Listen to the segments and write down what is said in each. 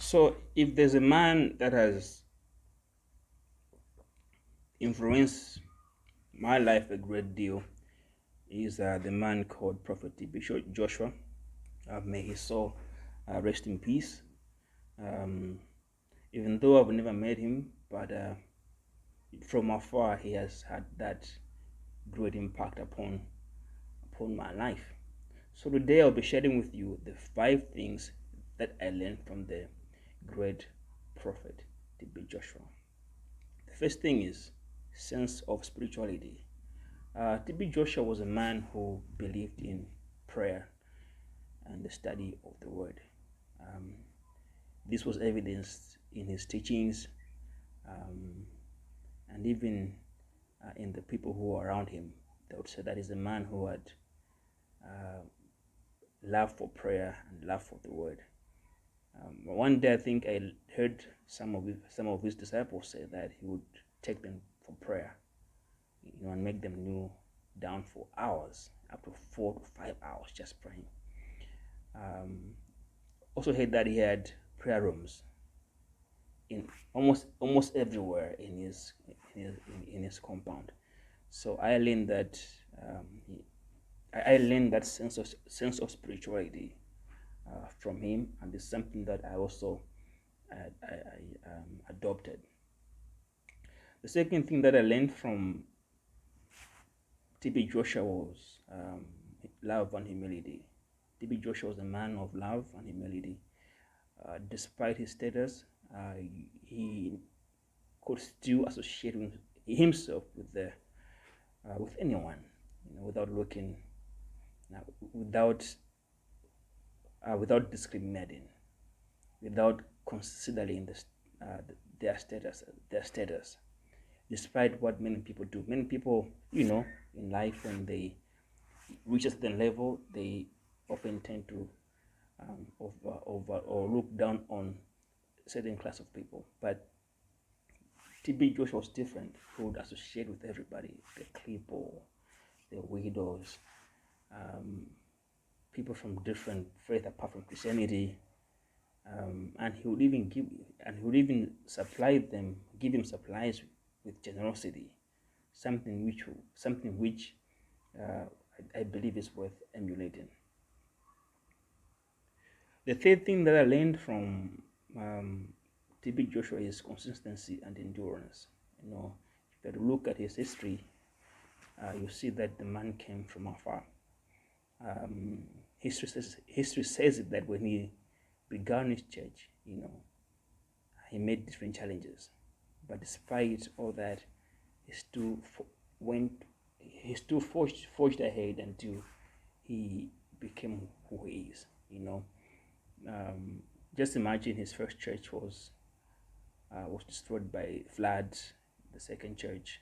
So, if there's a man that has influenced my life a great deal, is the man called Prophet Bishop Joshua. May his soul rest in peace. Um, Even though I've never met him, but from afar, he has had that great impact upon my life. So today I'll be sharing with you the 5 things that I learned from the great prophet TB Joshua. The first thing is sense of spirituality. TB Joshua was a man who believed in prayer and the study of the word. Um, this was evidenced in his teachings um, and even in the people who were around him. They would say that he's a man who had uh, love for prayer and love for the word. One day, I think I heard some of his disciples say that he would take them for prayer, and make them kneel down for hours, up to 4 to 5 hours, just praying. Um, Also heard that he had prayer rooms in almost everywhere in his compound. So I learned that I learned that sense of spirituality from him, and it's something that I also adopted. The second thing that I learned from TB Joshua was love and humility. TB Joshua was a man of love and humility. Despite his status, he could still associate himself with anyone, without looking, uh, without without discriminating, without considering their status, despite what many people do. Many people, in life, when they reach a certain level, they often tend to over or look down on certain class of people. But TB Joshua was different. He would associate with everybody, the cripple, the widows, um, people from different faith apart from Christianity, and he would even give him supplies with generosity, something which uh, I believe is worth emulating. The third thing that I learned from TB Joshua is consistency and endurance. If you look at his history, you see that the man came from afar. Um, history says it that when he began his church, he made different challenges, but despite all that, he still went, he still forged ahead until he became who he is. Um, just imagine his first church was destroyed by floods, the second church,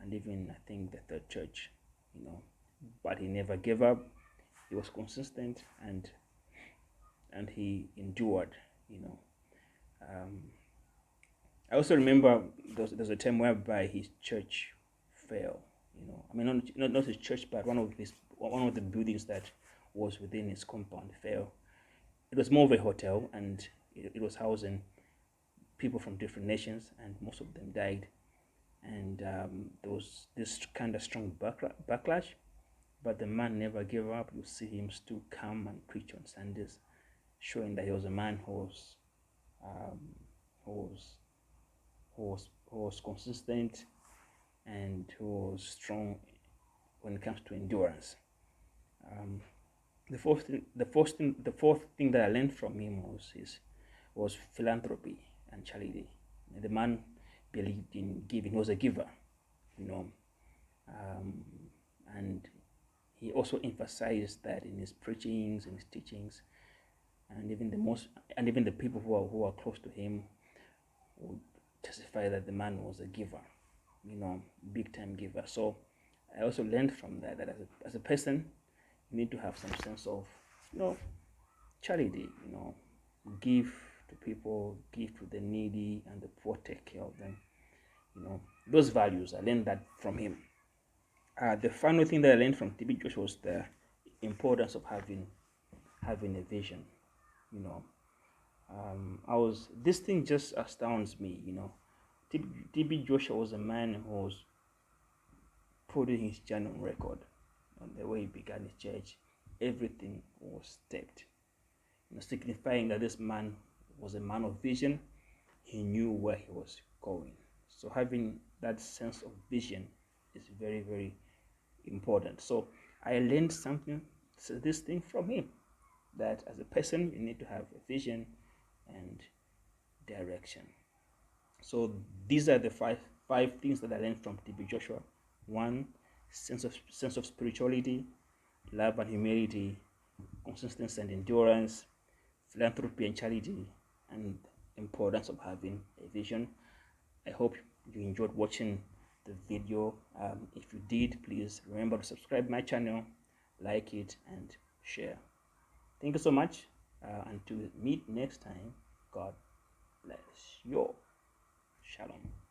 and even I think the third church. You know, but he never gave up. He was consistent and he endured. You know, um, I also remember there's a time whereby his church fell. I mean, not his church, but one of the buildings that was within his compound fell. It was more of a hotel, and it was housing people from different nations, and most of them died. And there was this kind of strong backlash, but the man never gave up. You see him still come and preach on Sundays, showing that he was a man um, who was who was consistent and who was strong when it comes to endurance. Um, the fourth thing that I learned from him was philanthropy and charity. The man believed in giving. He was a giver, you know, um, and he also emphasized that in his preachings and his teachings, and even the people who are close to him would testify that the man was a giver, big time giver. So I also learned from that as a person, you need to have some sense of, charity, give to people, give to the needy and the poor, take care of them. Those values, I learned that from him. The final thing that I learned from TB Joshua was the importance of having a vision. You know, This thing just astounds me, you know. TB Joshua was a man who was putting his journey on record. On the way he began his church, everything was taped, you know, signifying that this man was a man of vision. He knew where he was going. So having that sense of vision is very, very important. So I learned something, so this thing from him, that as a person you need to have a vision and direction. So these are the five things that I learned from TB Joshua. One, sense of spirituality, love and humility, consistency and endurance, philanthropy and charity, and importance of having a vision. I hope you enjoyed watching the video. If you did, please remember to subscribe my channel, like it, and share. Thank you so much. Until we meet next time, God bless you. Shalom.